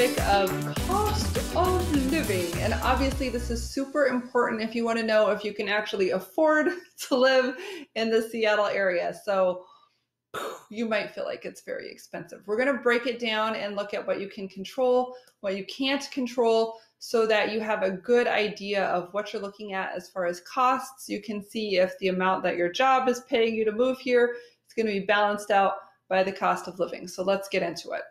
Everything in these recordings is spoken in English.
topic of cost of living. And obviously this is super important if you want to know if you can actually afford to live in the Seattle area. So you might feel like it's very expensive. We're going to break it down and look at what you can control, what you can't control, so that you have a good idea of what you're looking at as far as costs. You can see if the amount that your job is paying you to move here is going to be balanced out by the cost of living. So let's get into it.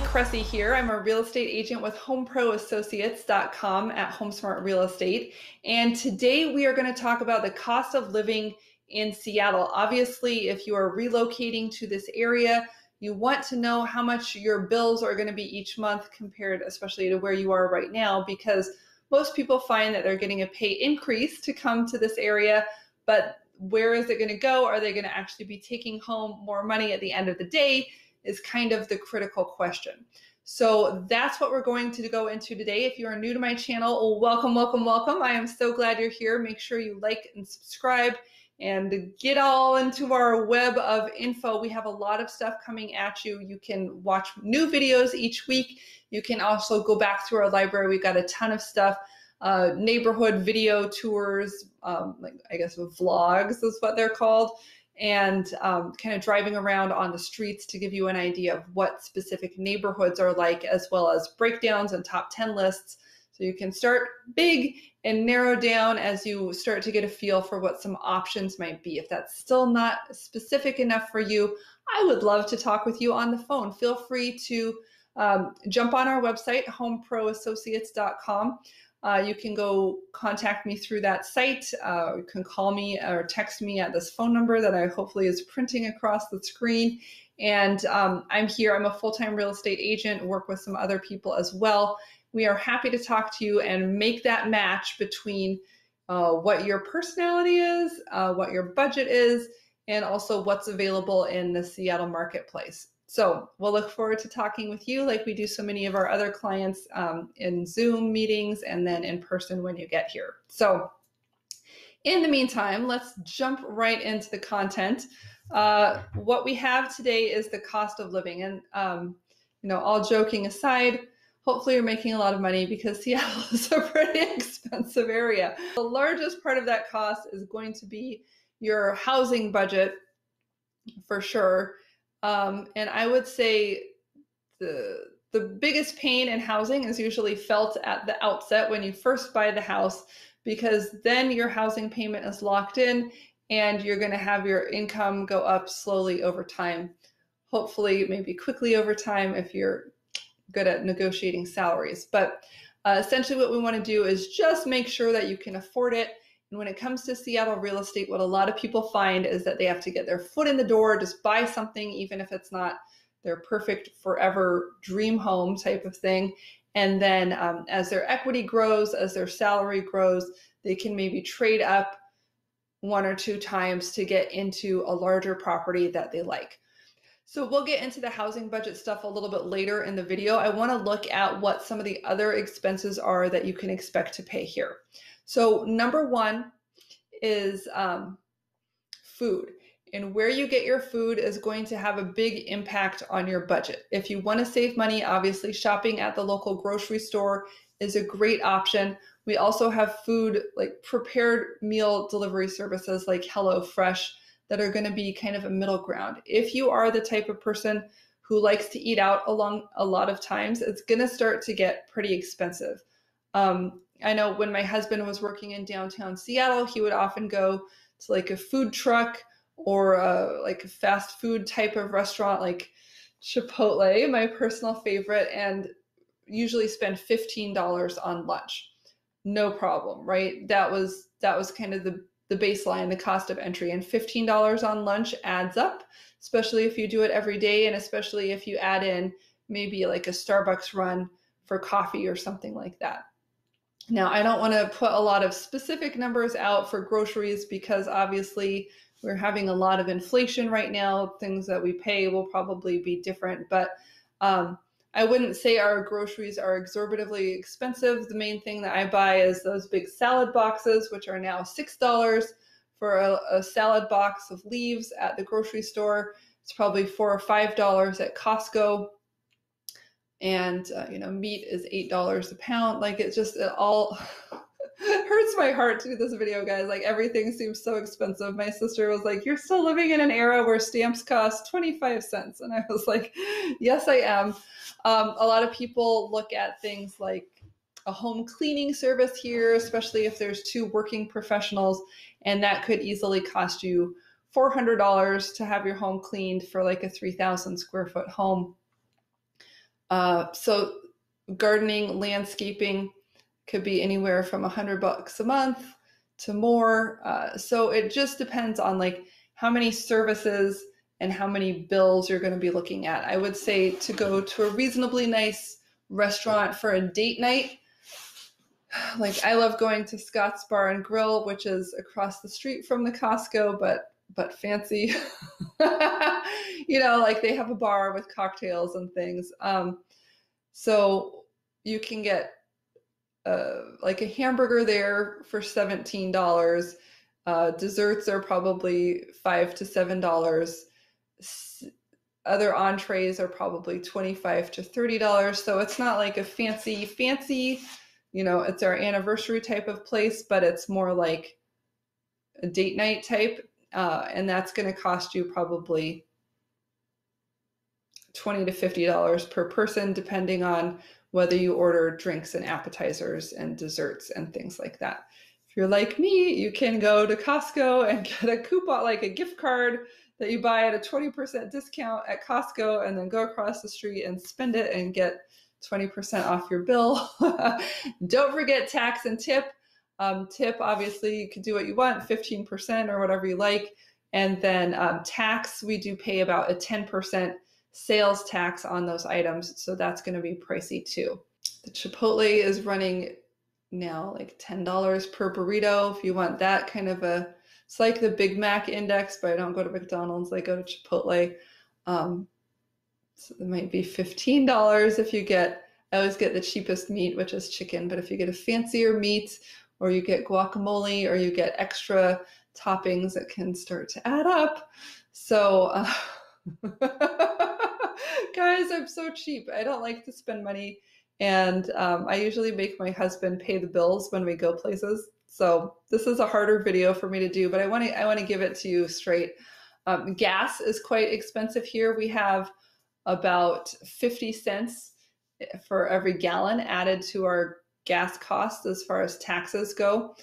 Cressy here. I'm a real estate agent with HomeProAssociates.com at HomeSmart Real Estate. And today we are going to talk about the cost of living in Seattle. Obviously, if you are relocating to this area, you want to know how much your bills are going to be each month compared especially to where you are right now, because most people find that they're getting a pay increase to come to this area, but where is it going to go? Are they going to actually be taking home more money at the end of the day? Is kind of the critical question. So that's what we're going to go into today. If you are new to my channel, welcome, welcome, welcome. I am so glad you're here. Make sure you like and subscribe and get all into our web of info. We have a lot of stuff coming at you. You can watch new videos each week. You can also go back through our library. We've got a ton of stuff. Neighborhood video tours, like I guess vlogs is what they're called, and kind of driving around on the streets to give you an idea of what specific neighborhoods are like, as well as breakdowns and top 10 lists. So you can start big and narrow down as you start to get a feel for what some options might be. If that's still not specific enough for you, I would love to talk with you on the phone. Feel free to jump on our website, HomeProAssociates.com. You can go contact me through that site. You can call me or text me at this phone number that I hopefully is printing across the screen. And I'm here. I'm a full-time real estate agent, work with some other people as well. We are happy to talk to you and make that match between what your personality is, what your budget is, and also what's available in the Seattle marketplace. So we'll look forward to talking with you like we do so many of our other clients in Zoom meetings and then in person when you get here. So in the meantime, let's jump right into the content. What we have today is the cost of living. And, all joking aside, hopefully you're making a lot of money because Seattle is a pretty expensive area. The largest part of that cost is going to be your housing budget for sure. And I would say the biggest pain in housing is usually felt at the outset when you first buy the house, because then your housing payment is locked in and you're going to have your income go up slowly over time. Hopefully, maybe quickly over time if you're good at negotiating salaries. But essentially what we want to do is just make sure that you can afford it. And when it comes to Seattle real estate, what a lot of people find is that they have to get their foot in the door, just buy something, even if it's not their perfect forever dream home type of thing. And then as their equity grows, as their salary grows, they can maybe trade up one or two times to get into a larger property that they like. So we'll get into the housing budget stuff a little bit later in the video. I want to look at what some of the other expenses are that you can expect to pay here. So number one is food. And where you get your food is going to have a big impact on your budget. If you want to save money, obviously shopping at the local grocery store is a great option. We also have food, like prepared meal delivery services like HelloFresh, that are going to be kind of a middle ground. If you are the type of person who likes to eat out along a lot of times, it's going to start to get pretty expensive. I know when my husband was working in downtown Seattle, he would often go to like a food truck or like a fast food type of restaurant like Chipotle, my personal favorite, and usually spend $15 on lunch. No problem, right? That was kind of the baseline, the cost of entry, and $15 on lunch adds up, especially if you do it every day, and especially if you add in maybe like a Starbucks run for coffee or something like that. Now, I don't want to put a lot of specific numbers out for groceries because obviously we're having a lot of inflation right now. Things that we pay will probably be different, but I wouldn't say our groceries are exorbitantly expensive. The main thing that I buy is those big salad boxes, which are now $6 for a salad box of leaves at the grocery store. It's probably $4 or $5 at Costco. And meat is $8 a pound. Like it all hurts my heart to do this video, guys. Like everything seems so expensive. My sister was like, "You're still living in an era where stamps cost 25 cents," and I was like, "Yes, I am." A lot of people look at things like a home cleaning service here, especially if there's two working professionals, and that could easily cost you $400 to have your home cleaned for like a 3,000 square foot home. So gardening, landscaping could be anywhere from $100 a month to more. So it just depends on like how many services and how many bills you're going to be looking at. I would say to go to a reasonably nice restaurant for a date night. Like I love going to Scott's Bar and Grill, which is across the street from the Costco, but fancy. Like they have a bar with cocktails and things. So you can get like a hamburger there for $17. Desserts are probably $5 to $7. Other entrees are probably $25 to $30. So it's not like a fancy, it's our anniversary type of place, but it's more like a date night type. And that's going to cost you probably $20 to $50 per person, depending on whether you order drinks and appetizers and desserts and things like that. If you're like me, you can go to Costco and get a coupon, like a gift card that you buy at a 20% discount at Costco, and then go across the street and spend it and get 20% off your bill. Don't forget tax and tip. Tip, obviously, you can do what you want, 15% or whatever you like. And then tax, we do pay about a 10% sales tax on those items. So that's going to be pricey too. The Chipotle is running now like $10 per burrito. If you want that kind of it's like the Big Mac index, but I don't go to McDonald's, I go to Chipotle. So it might be $15 if you I always get the cheapest meat, which is chicken, but if you get a fancier meat, or you get guacamole, or you get extra toppings, it can start to add up. So guys, I'm so cheap. I don't like to spend money. And I usually make my husband pay the bills when we go places. So this is a harder video for me to do, but I want to give it to you straight. Gas is quite expensive here. We have about 50 cents for every gallon added to our gas cost as far as taxes go.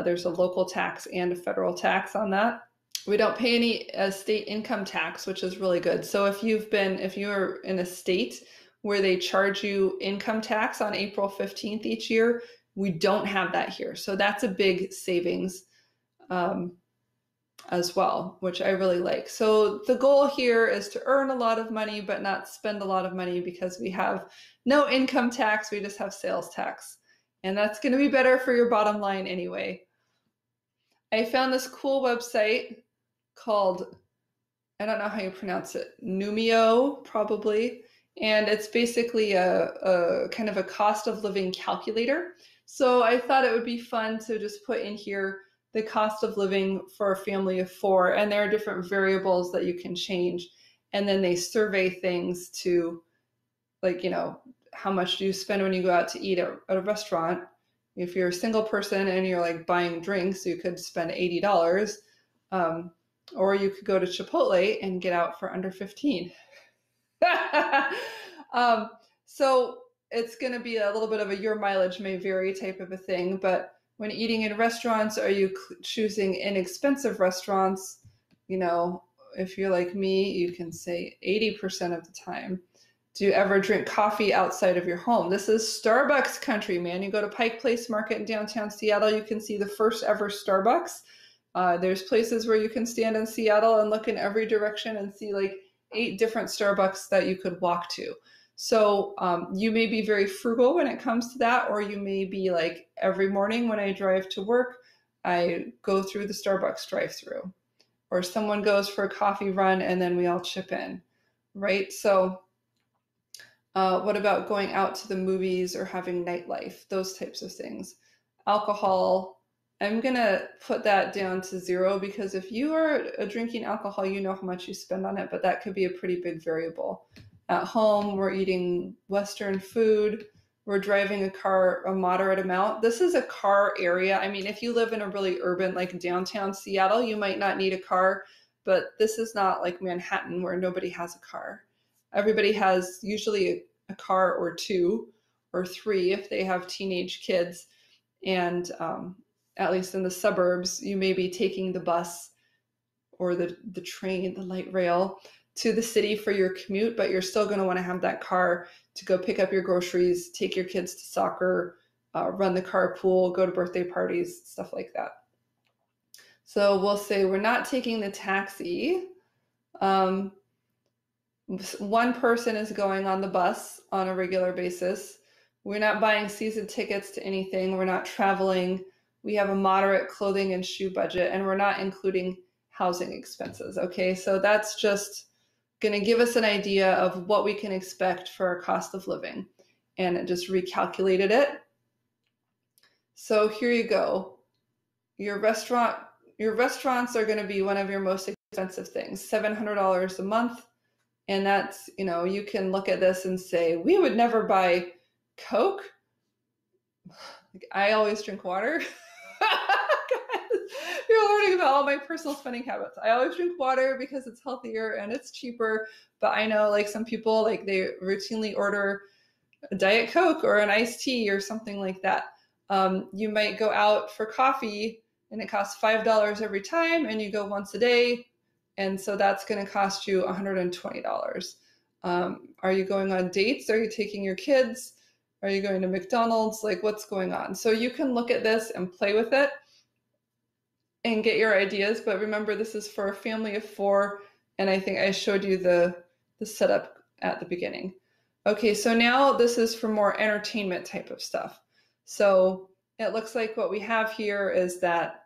There's a local tax and a federal tax on that. We don't pay any state income tax, which is really good. So if you're in a state where they charge you income tax on April 15th each year, we don't have that here. So that's a big savings as well, which I really like. So the goal here is to earn a lot of money, but not spend a lot of money, because we have no income tax. We just have sales tax. And that's going to be better for your bottom line anyway. I found this cool website called, I don't know how you pronounce it, Numio, probably. And it's basically a kind of a cost of living calculator. So I thought it would be fun to just put in here the cost of living for a family of 4. And there are different variables that you can change. And then they survey things to, like, how much do you spend when you go out to eat at a restaurant? If you're a single person and you're like buying drinks, you could spend $80. Or you could go to Chipotle and get out for under 15. So it's going to be a little bit of a your mileage may vary type of a thing. But when eating in restaurants, are you choosing inexpensive restaurants? If you're like me, you can say 80% of the time. Do you ever drink coffee outside of your home? This is Starbucks country, man. You go to Pike Place Market in downtown Seattle, you can see the first ever Starbucks. There's places where you can stand in Seattle and look in every direction and see like 8 different Starbucks that you could walk to. So you may be very frugal when it comes to that, or you may be like, every morning when I drive to work, I go through the Starbucks drive-through, or someone goes for a coffee run and then we all chip in, right? So What about going out to the movies or having nightlife? Those types of things. Alcohol, I'm going to put that down to 0 because if you are drinking alcohol, you know how much you spend on it, but that could be a pretty big variable. At home, we're eating Western food. We're driving a car a moderate amount. This is a car area. I mean, if you live in a really urban, like downtown Seattle, you might not need a car, but this is not like Manhattan where nobody has a car. Everybody has usually a car or 2 or 3 if they have teenage kids. And at least in the suburbs, you may be taking the bus or the train, the light rail to the city for your commute, but you're still going to want to have that car to go pick up your groceries, take your kids to soccer, run the carpool, go to birthday parties, stuff like that. So we'll say we're not taking the taxi. One person is going on the bus on a regular basis. We're not buying season tickets to anything. We're not traveling. We have a moderate clothing and shoe budget, and we're not including housing expenses. Okay, so that's just going to give us an idea of what we can expect for our cost of living. And it just recalculated it. So here you go. Your restaurants are going to be one of your most expensive things, $700 a month. And that's, you can look at this and say, we would never buy Coke. I always drink water. You're learning about all my personal spending habits. I always drink water because it's healthier and it's cheaper. But I know like some people, like they routinely order a Diet Coke or an iced tea or something like that. You might go out for coffee and it costs $5 every time and you go once a day. And so that's going to cost you $120. Are you going on dates? Are you taking your kids? Are you going to McDonald's? Like what's going on? So you can look at this and play with it and get your ideas. But remember, this is for a family of 4. And I think I showed you the setup at the beginning. Okay, so now this is for more entertainment type of stuff. So it looks like what we have here is that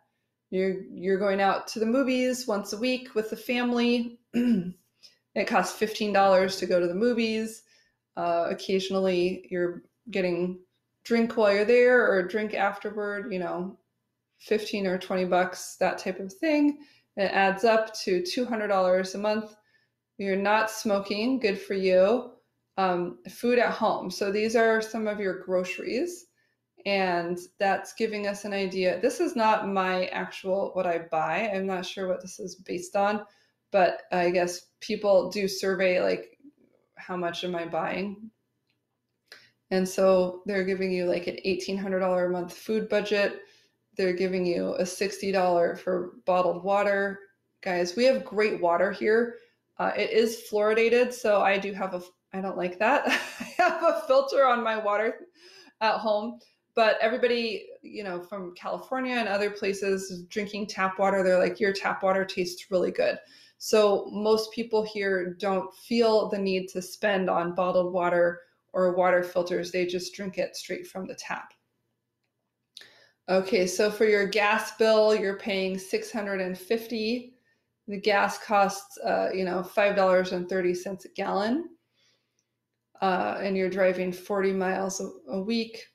you're going out to the movies once a week with the family. It costs $15 to go to the movies. Occasionally you're getting drink while you're there or drink afterward, 15 or 20 bucks, that type of thing. It adds up to $200 a month. You're not smoking, good for you. Food at home. So these are some of your groceries. And that's giving us an idea. This is not my actual what I buy. I'm not sure what this is based on, but I guess people do survey like how much am I buying? And so they're giving you like an $1,800 a month food budget. They're giving you a $60 for bottled water. Guys, we have great water here. It is fluoridated, so I don't like that. I have a filter on my water at home. But everybody, from California and other places drinking tap water, they're like, your tap water tastes really good. So most people here don't feel the need to spend on bottled water or water filters. They just drink it straight from the tap. Okay, so for your gas bill, you're paying $650. The gas costs, $5.30 a gallon. And you're driving 40 miles a week.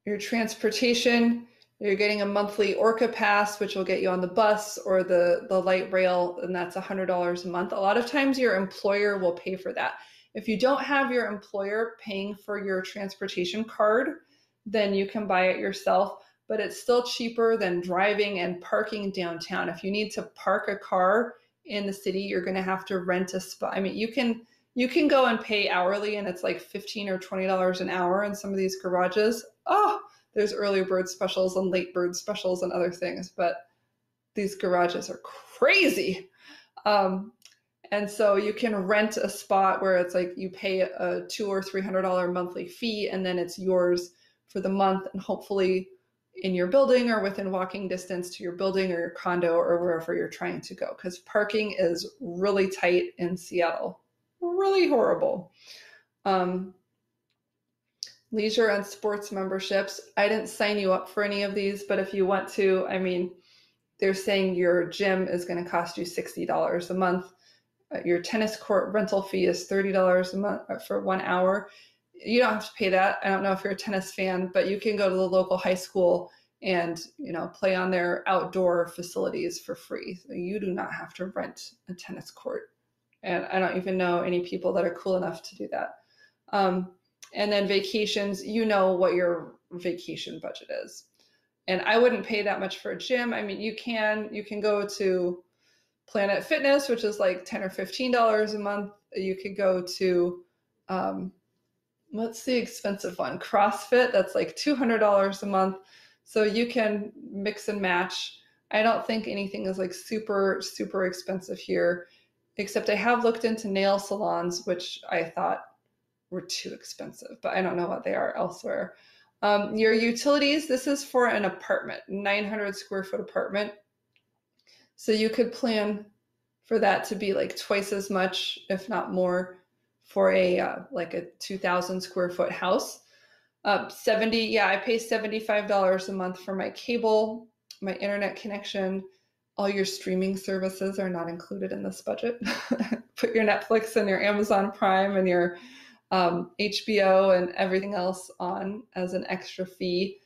Your transportation, you're getting a monthly Orca pass, which will get you on the bus or the light rail, and that's $100 a month. A lot of times your employer will pay for that. If you don't have your employer paying for your transportation card, then you can buy it yourself, but it's still cheaper than driving and parking downtown. If you need to park a car in the city, you're going to have to rent a spot. I mean, you can go and pay hourly and it's like $15 or $20 an hour in some of these garages. Oh, there's early bird specials and late bird specials and other things, but these garages are crazy. And so you can rent a spot where it's like you pay a $200 or $300 monthly fee and then it's yours for the month and hopefully in your building or within walking distance to your building or your condo or wherever you're trying to go, because parking is really tight in Seattle. Really horrible. Leisure and sports memberships. I didn't sign you up for any of these, but if you want to, they're saying your gym is going to cost you $60 a month. Your tennis court rental fee is $30 a month for 1 hour. You don't have to pay that. I don't know if you're a tennis fan, but you can go to the local high school and play on their outdoor facilities for free. So you do not have to rent a tennis court. And I don't even know any people that are cool enough to do that. And then vacations, you know what your vacation budget is. And I wouldn't pay that much for a gym. I mean, you can go to Planet Fitness, which is like $10 or $15 a month. You could go to, what's the expensive one? CrossFit, that's like $200 a month. So you can mix and match. I don't think anything is like super, super expensive here, except I have looked into nail salons, which I thought were too expensive, but I don't know what they are elsewhere. Your utilities, this is for an apartment, 900 square foot apartment. So you could plan for that to be like twice as much, if not more, for like a 2,000 square foot house. I pay $75 a month for my cable, my internet connection. All your streaming services are not included in this budget. Put your Netflix and your Amazon Prime and your HBO and everything else on as an extra fee.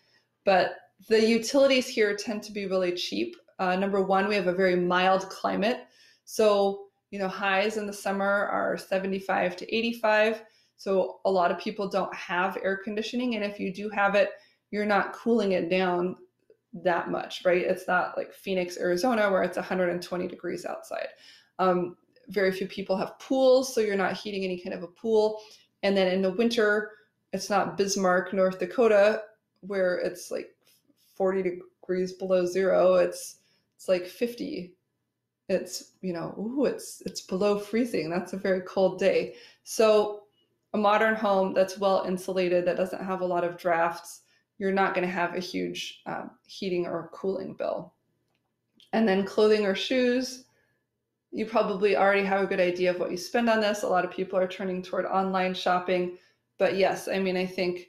But the utilities here tend to be really cheap. Number one, we have a very mild climate. So, highs in the summer are 75 to 85. So a lot of people don't have air conditioning. And if you do have it, you're not cooling it down that much, right? It's not like Phoenix, Arizona, where it's 120 degrees outside. Very few people have pools, so you're not heating any kind of a pool. And then in the winter, it's not Bismarck, North Dakota, where it's like 40 degrees below zero. It's like 50. It's, it's below freezing. That's a very cold day. So a modern home that's well insulated, that doesn't have a lot of drafts, you're not going to have a huge heating or cooling bill. And then clothing or shoes, you probably already have a good idea of what you spend on this. A lot of people are turning toward online shopping. But yes, I mean, I think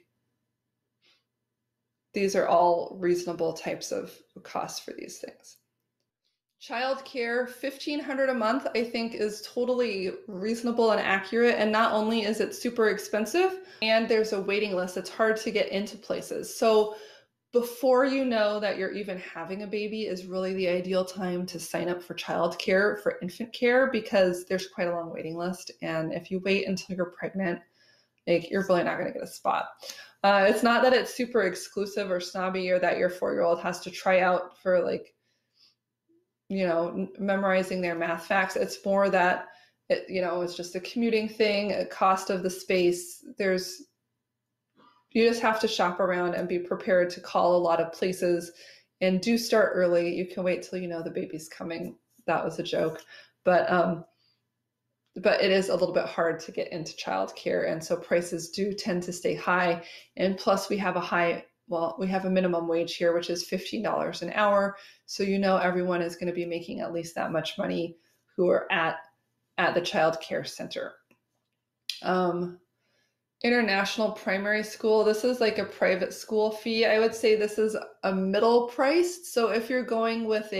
these are all reasonable types of costs for these things. Childcare, $1,500 a month, I think is totally reasonable and accurate. And not only is it super expensive, and there's a waiting list, it's hard to get into places. So before you know that you're even having a baby is really the ideal time to sign up for childcare, for infant care, because there's quite a long waiting list. And if you wait until you're pregnant, like, you're really not going to get a spot. It's not that it's super exclusive or snobby, or that your 4-year-old has to try out for memorizing their math facts. It's more that it's just a commuting thing, a cost of the space. You just have to shop around and be prepared to call a lot of places, and do start early. You can wait till the baby's coming. That was a joke, but it is a little bit hard to get into childcare, and so prices do tend to stay high. And plus, we have a minimum wage here, which is $15 an hour. So everyone is going to be making at least that much money who are at the child care center. International primary school, this is like a private school fee. I would say this is a middle priced. So if you're going with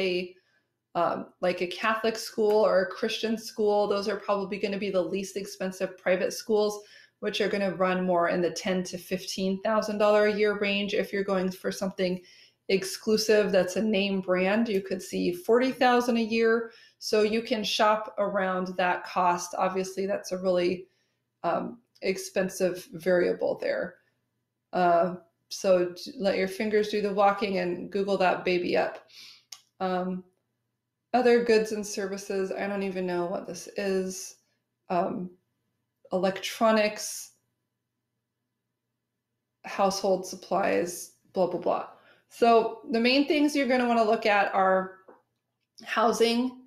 like a Catholic school or a Christian school, those are probably going to be the least expensive private schools, which are going to run more in the $10,000 to $15,000 a year range. If you're going for something exclusive that's a name brand, you could see $40,000 a year. So you can shop around that cost. Obviously, that's a really expensive variable there. So let your fingers do the walking and Google that baby up. Other goods and services, I don't even know what this is. Electronics, household supplies, blah, blah, blah. So the main things you're going to want to look at are housing,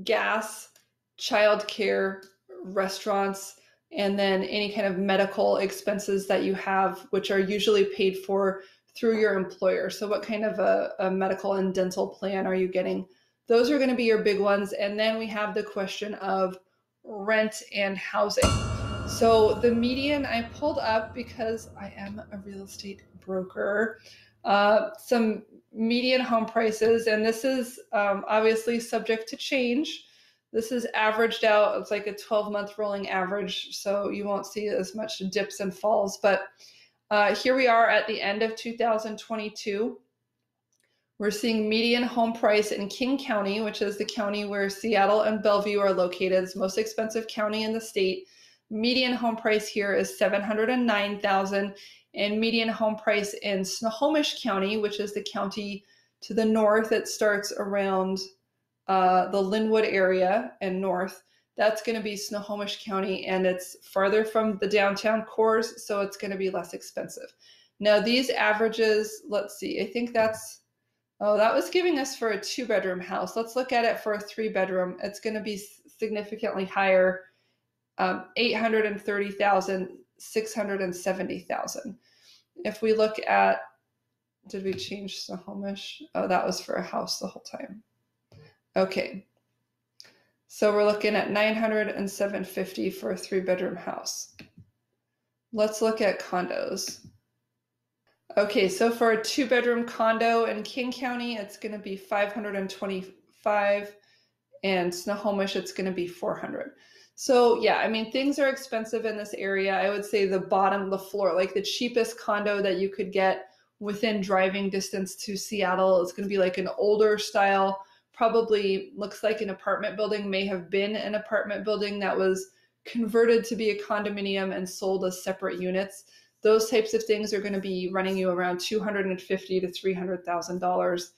gas, childcare, restaurants, and then any kind of medical expenses that you have, which are usually paid for through your employer. So what kind of a medical and dental plan are you getting? Those are going to be your big ones. And then we have the question of rent and housing. So the median I pulled up, because I am a real estate broker, some median home prices, and this is obviously subject to change. This is averaged out. It's like a 12-month rolling average, so you won't see as much dips and falls. But here we are at the end of 2022. We're seeing median home price in King County, which is the county where Seattle and Bellevue are located. It's the most expensive county in the state. Median home price here is $709,000, and median home price in Snohomish County, which is the county to the north. It starts around the Linwood area and north. That's going to be Snohomish County, and it's farther from the downtown cores, so it's going to be less expensive. Now these averages, let's see, I think that's, oh, that was giving us for a 2-bedroom house. Let's look at it for a 3-bedroom. It's going to be significantly higher, $830,000, $670,000. If we look at, did we change Snohomish? Oh, that was for a house the whole time. Okay, so we're looking at $900,000 and $750,000 for a 3-bedroom house. Let's look at condos. Okay, so for a 2-bedroom condo in King County, it's going to be $525,000, and Snohomish, it's going to be $400,000. So yeah, I mean, things are expensive in this area. I would say the bottom, the floor, like the cheapest condo that you could get within driving distance to Seattle is going to be like an older style, probably looks like an apartment building, may have been an apartment building that was converted to be a condominium and sold as separate units. Those types of things are going to be running you around $250,000 to $300,000.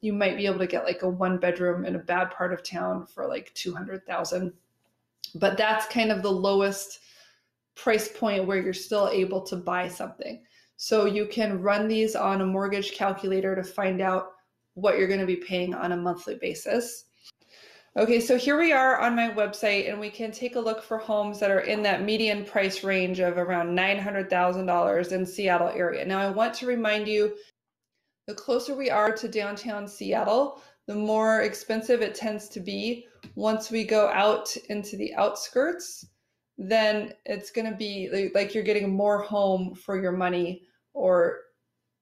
You might be able to get like a 1-bedroom in a bad part of town for like $200,000. But that's kind of the lowest price point where you're still able to buy something. So you can run these on a mortgage calculator to find out what you're going to be paying on a monthly basis. Okay, so here we are on my website, and we can take a look for homes that are in that median price range of around $900,000 in Seattle area. Now, I want to remind you, the closer we are to downtown Seattle, the more expensive it tends to be. Once we go out into the outskirts, then it's going to be like you're getting more home for your money, or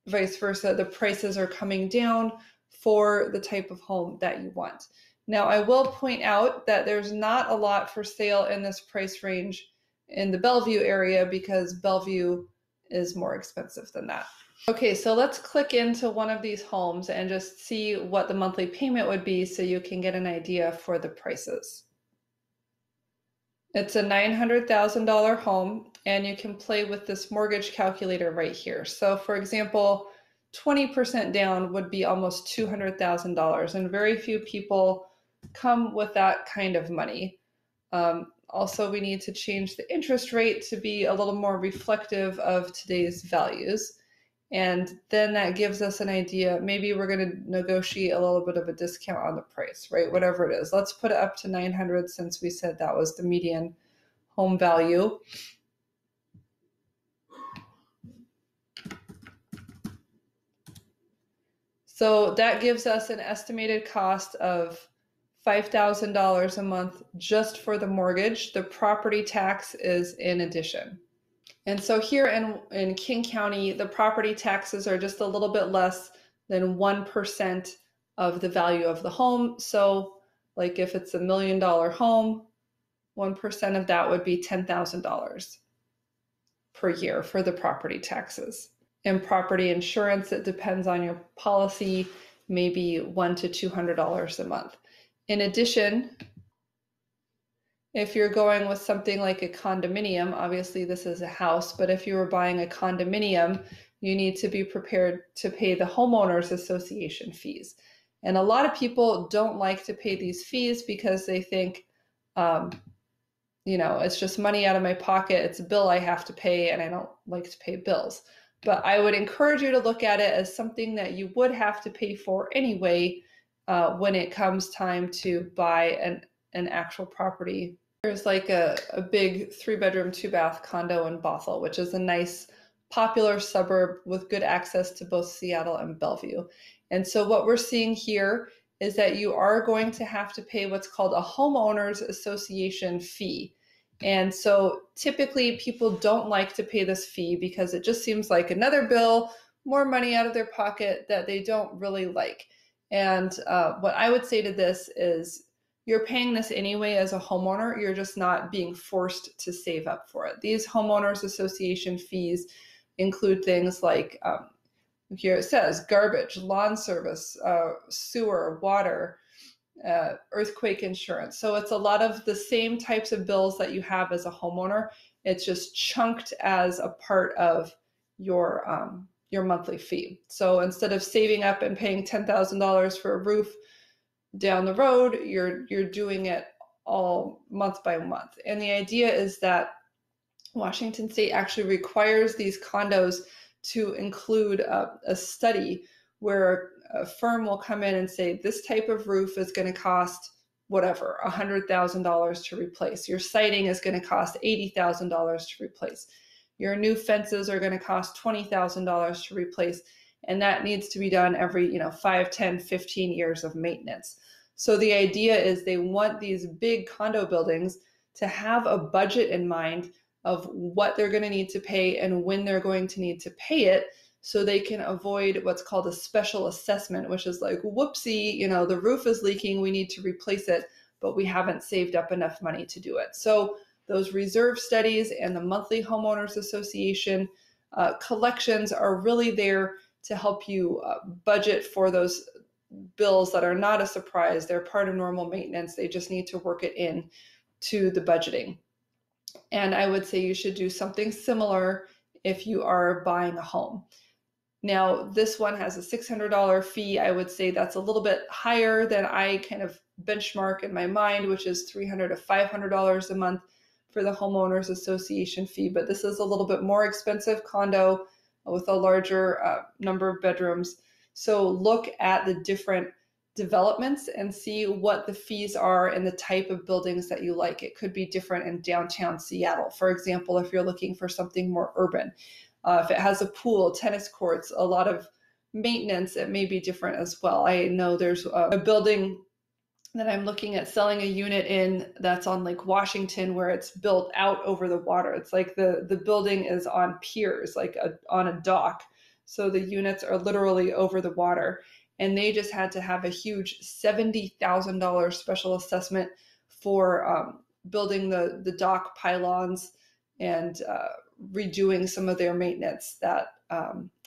vice versa. The prices are coming down for the type of home that you want. Now, I will point out that there's not a lot for sale in this price range in the Bellevue area because Bellevue is more expensive than that. Okay, so let's click into one of these homes and just see what the monthly payment would be so you can get an idea for the prices. It's a $900,000 home, and you can play with this mortgage calculator right here. So for example, 20% down would be almost $200,000, and very few people come with that kind of money. Also, we need to change the interest rate to be a little more reflective of today's values. And then that gives us an idea. Maybe we're going to negotiate a little bit of a discount on the price, right? Whatever it is. Let's put it up to 900 since we said that was the median home value. So that gives us an estimated cost of $5,000 a month just for the mortgage. The property tax is in addition. And so here in King County, the property taxes are just a little bit less than 1% of the value of the home. So like if it's $1 million home, 1% of that would be $10,000 per year for the property taxes. And property insurance, it depends on your policy, maybe $100 to $200 a month. In addition, if you're going with something like a condominium, obviously this is a house, but if you were buying a condominium, you need to be prepared to pay the homeowners association fees. And a lot of people don't like to pay these fees because they think, it's just money out of my pocket. It's a bill I have to pay, and I don't like to pay bills. But I would encourage you to look at it as something that you would have to pay for anyway when it comes time to buy an actual property. There's like a big 3-bedroom, 2-bath condo in Bothell, which is a nice, popular suburb with good access to both Seattle and Bellevue. And so what we're seeing here is that you are going to have to pay what's called a homeowners association fee. And so typically people don't like to pay this fee because it just seems like another bill, more money out of their pocket that they don't really like. And what I would say to this is you're paying this anyway as a homeowner. You're just not being forced to save up for it. These homeowners association fees include things like, here it says garbage, lawn service, sewer, water, earthquake insurance. So it's a lot of the same types of bills that you have as a homeowner. It's just chunked as a part of your monthly fee. So instead of saving up and paying $10,000 for a roof down the road, you're doing it all month by month. And the idea is that Washington State actually requires these condos to include a study where a firm will come in and say, this type of roof is going to cost whatever, $100,000 to replace. Your siding is going to cost $80,000 to replace. Your new fences are going to cost $20,000 to replace. And that needs to be done every 5, 10, 15 years of maintenance. So the idea is they want these big condo buildings to have a budget in mind of what they're going to need to pay and when they're going to need to pay it, so they can avoid what's called a special assessment, which is like, whoopsie, the roof is leaking, we need to replace it, but we haven't saved up enough money to do it. So those reserve studies and the monthly homeowners association collections are really there to help you budget for those bills that are not a surprise. They're part of normal maintenance. They just need to work it in to the budgeting. And I would say you should do something similar if you are buying a home. Now, this one has a $600 fee. I would say that's a little bit higher than I kind of benchmark in my mind, which is $300 to $500 a month for the homeowners association fee. But this is a little bit more expensive condo with a larger number of bedrooms. So look at the different developments and see what the fees are and the type of buildings that you like. It could be different in downtown Seattle. For example, if you're looking for something more urban, if it has a pool, tennis courts, a lot of maintenance, it may be different as well. I know there's a building that I'm looking at selling a unit in that's on Lake Washington, where it's built out over the water. It's like the building is on piers, like on a dock. So the units are literally over the water. And they just had to have a huge $70,000 special assessment for building the dock pylons and redoing some of their maintenance that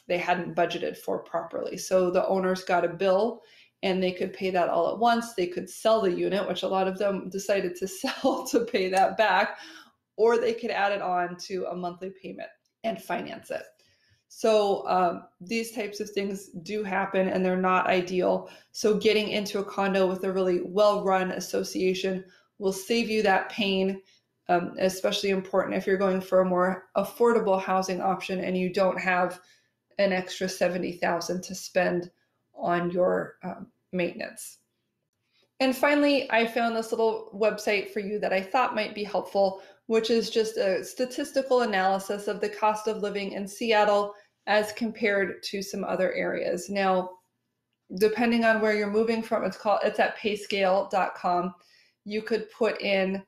they hadn't budgeted for properly. So the owners got a bill and they could pay that all at once. They could sell the unit, which a lot of them decided to sell to pay that back, or they could add it on to a monthly payment and finance it. So these types of things do happen and they're not ideal. So getting into a condo with a really well-run association will save you that pain, especially important if you're going for a more affordable housing option and you don't have an extra $70,000 to spend on your maintenance. And finally, I found this little website for you that I thought might be helpful, which is just a statistical analysis of the cost of living in Seattle as compared to some other areas. Now, depending on where you're moving from, it's at payscale.com. You could put in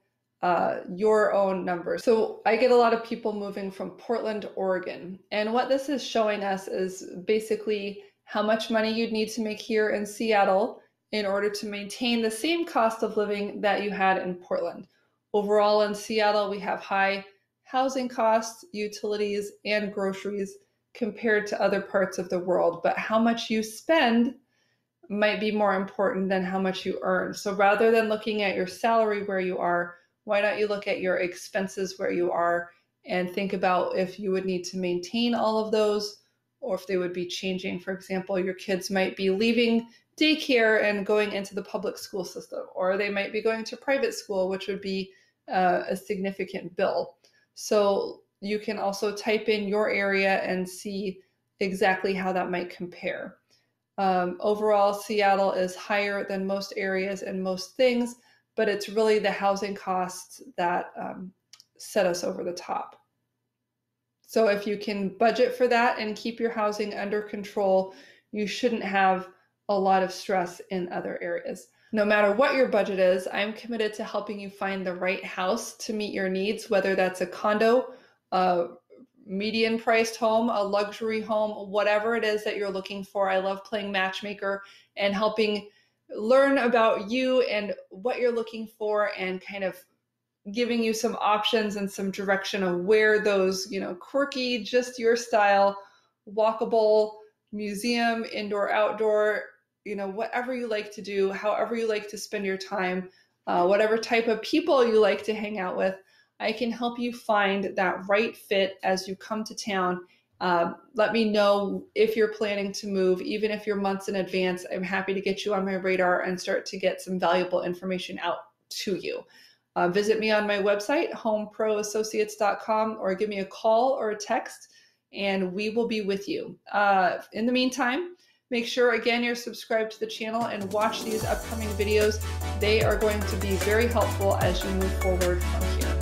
your own numbers. So I get a lot of people moving from Portland, Oregon. And what this is showing us is basically how much money you'd need to make here in Seattle in order to maintain the same cost of living that you had in Portland. Overall in Seattle, we have high housing costs, utilities, and groceries compared to other parts of the world. But how much you spend might be more important than how much you earn. So rather than looking at your salary where you are, why don't you look at your expenses where you are and think about if you would need to maintain all of those or if they would be changing. For example, your kids might be leaving daycare and going into the public school system, or they might be going to private school, which would be a significant bill. So you can also type in your area and see exactly how that might compare. Overall, Seattle is higher than most areas and most things, but it's really the housing costs that set us over the top. So if you can budget for that and keep your housing under control, you shouldn't have a lot of stress in other areas. No matter what your budget is, I'm committed to helping you find the right house to meet your needs, whether that's a condo, a median priced home, a luxury home, whatever it is that you're looking for. I love playing matchmaker and helping learn about you and what you're looking for, and kind of giving you some options and some direction of where those, quirky, just your style, walkable, museum, indoor, outdoor, whatever you like to do, however you like to spend your time, whatever type of people you like to hang out with, I can help you find that right fit as you come to town. Let me know if you're planning to move, even if you're months in advance. I'm happy to get you on my radar and start to get some valuable information out to you. Visit me on my website, homeproassociates.com, or give me a call or a text, and we will be with you. In the meantime, make sure, again, you're subscribed to the channel and watch these upcoming videos. They are going to be very helpful as you move forward from here.